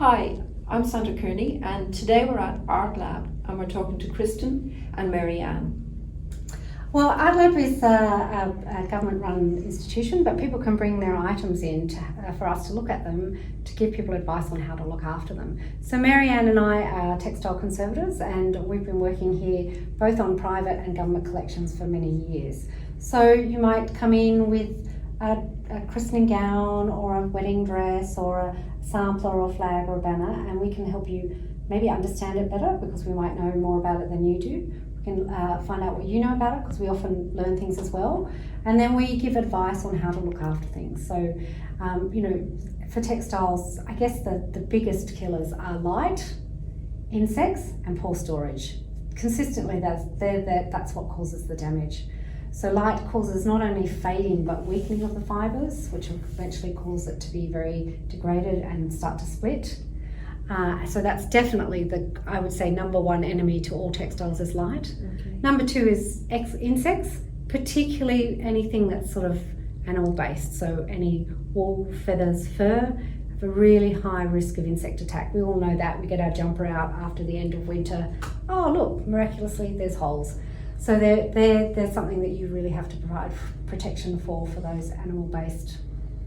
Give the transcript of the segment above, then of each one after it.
Hi, I'm Sandra Kearney, and today we're at Artlab and we're talking to Kristin and Mary-Anne. Well, Adelaide is a government-run institution, but people can bring their items in for us to look at them, to give people advice on how to look after them. So Mary-Anne and I are Textile Conservators, and we've been working here both on private and government collections for many years. So you might come in with a christening gown or a wedding dress or a sampler or a flag or a banner, and we can help you maybe understand it better because we might know more about it than you do. We can find out what you know about it because we often learn things as well, and then we give advice on how to look after things. So for textiles, I guess the biggest killers are light, insects and poor storage. Consistently that's what causes the damage. So light causes not only fading but weakening of the fibres, which will eventually cause it to be very degraded and start to split. So that's definitely I would say, number one enemy to all textiles is light. Okay. Number two is insects, particularly anything that's sort of animal based. So any wool, feathers, fur have a really high risk of insect attack. We all know that. We get our jumper out after the end of winter. Oh look, miraculously there's holes. So they're something that you really have to provide protection for those animal based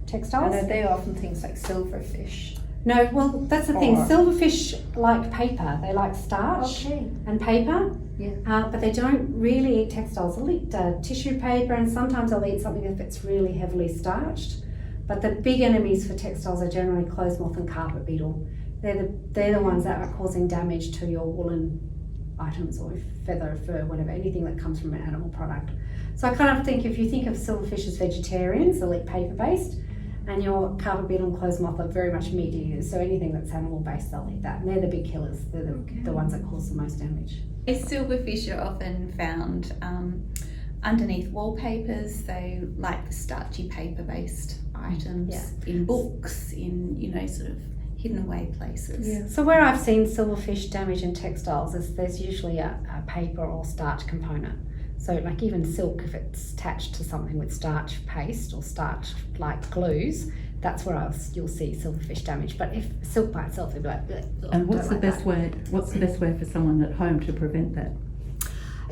textiles. And are they often things like silverfish? No, well, that's the thing. Silverfish like paper. They like starch and paper, but they don't really eat textiles. They'll eat tissue paper, and sometimes they'll eat something if it's really heavily starched. But the big enemies for textiles are generally clothes moth and carpet beetle. They're the ones that are causing damage to your woolen items or feather, fur, whatever, anything that comes from an animal product. So I kind of think if you think of silverfish as vegetarians, they'll eat paper-based, and your carpet beetle and clothes moth are very much meat eaters, so anything that's animal based, they'll eat that, and they're the big killers. They're the ones that cause the most damage. Silverfish are often found underneath wallpapers. They like the starchy paper based items in books, in sort of hidden away places. Yeah. So where I've seen silverfish damage in textiles is there's usually a paper or starch component. So like even silk, if it's attached to something with starch paste or starch like glues, that's where you'll see silverfish damage. But if silk by itself, they'll be like, bleh, and what's the best way for someone at home to prevent that?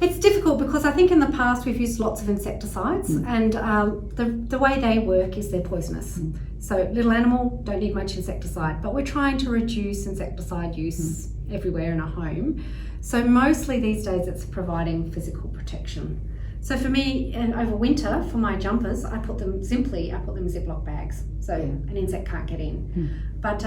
It's difficult because I think in the past we've used lots of insecticides, and the way they work is they're poisonous. So little animal, don't need much insecticide, but we're trying to reduce insecticide use everywhere in a home. So mostly these days it's providing physical protection. So for me, and over winter, for my jumpers, I put them in Ziploc bags, so an insect can't get in. But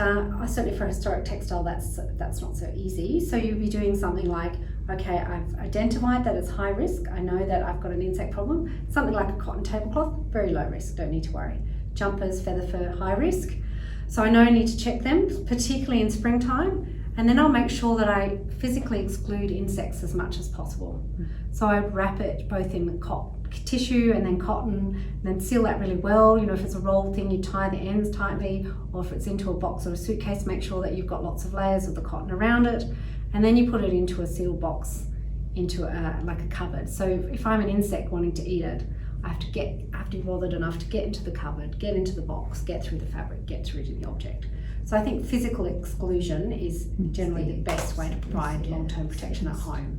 certainly for a historic textile, that's not so easy. So you'll be doing something like, okay, I've identified that it's high risk. I know that I've got an insect problem. Something like a cotton tablecloth, very low risk, don't need to worry. Jumpers, feather fur, high risk. So I know I need to check them, particularly in springtime. And then I'll make sure that I physically exclude insects as much as possible. So I wrap it both in tissue and then cotton, and then seal that really well. If it's a rolled thing, you tie the ends tightly, or if it's into a box or a suitcase, make sure that you've got lots of layers of the cotton around it. And then you put it into a sealed box, into like a cupboard. So if I'm an insect wanting to eat it, I have to be bothered enough to get into the cupboard, get into the box, get through the fabric, get through to the object. So I think physical exclusion is generally the best way to provide long-term protection at home.